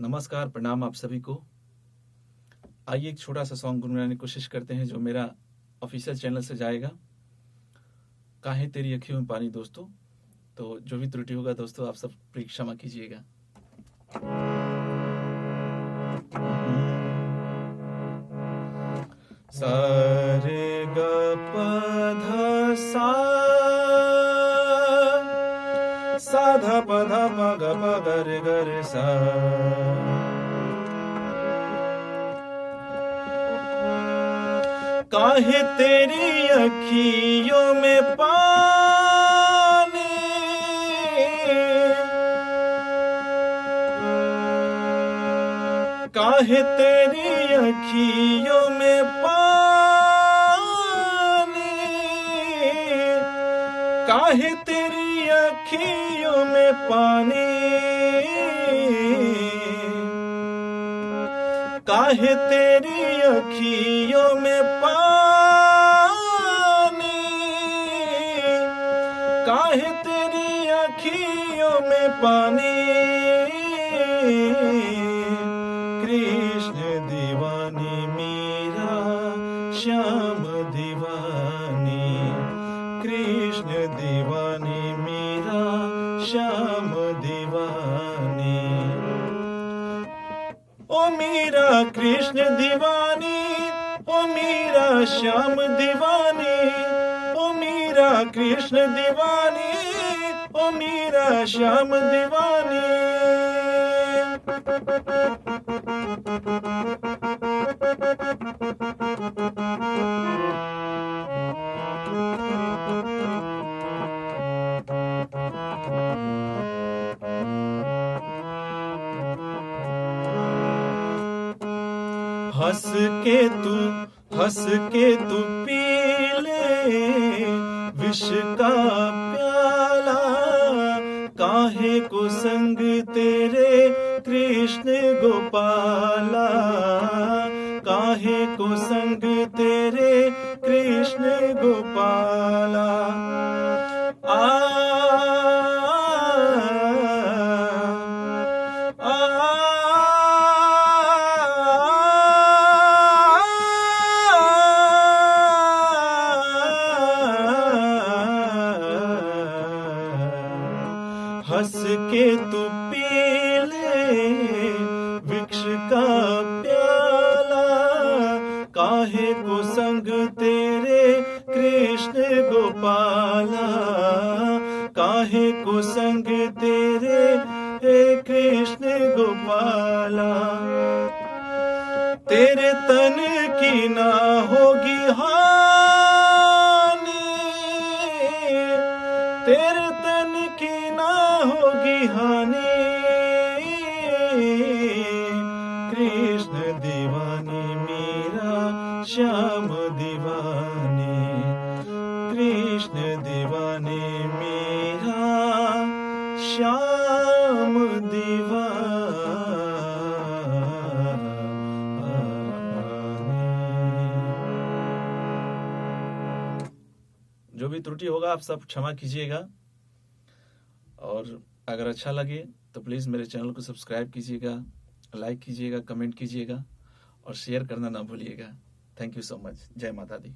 नमस्कार, प्रणाम आप सभी को। आइए एक छोटा सा सॉन्ग गुनगुनाने की कोशिश करते हैं जो मेरा ऑफिशियल चैनल से जाएगा। काहे तेरी अखियों में पानी दोस्तों। तो जो भी त्रुटि होगा दोस्तों आप सब प्लीज क्षमा कीजिएगा। सारे ग प ध सा सा ध प ध प ग प ग रे ग रे सा। काहे तेरी अखियों में पानी, काहे तेरी अखियों में पानी, काहे तेरी अखियों में पानी, काहे तेरी अखियों में पानी, काहे तेरी अखियों में पानी। कृष्ण दीवानी मीरा श्याम दीवानी, कृष्ण दीवानी मीरा श्याम दीवानी। ओ मीरा कृष्ण दीवानी, ओ मीरा श्याम दीवानी, ओ मीरा कृष्ण दीवानी, ओ मीरा श्याम दीवानी। हंस के तू पी ले विष का प्याला, काहे को संग तेरे कृष्ण गोपाला, काहे को संग तेरे कृष्ण गोपाला। हंस के तू पी ले वृक्ष का प्याला, काहे को संग तेरे कृष्ण गोपाला, काहे को संग तेरे कृष्ण गोपाला। तेरे तन की ना होगी हानि, तेरे तन की ना होगी हानि। कृष्ण दीवानी मीरा श्याम दीवानी, कृष्ण दीवानी मीरा श्याम दीवानी। जो भी त्रुटि होगा आप सब क्षमा कीजिएगा, और अगर अच्छा लगे तो प्लीज़ मेरे चैनल को सब्सक्राइब कीजिएगा, लाइक कीजिएगा, कमेंट कीजिएगा और शेयर करना ना भूलिएगा। Thank you so much. जय माता दी।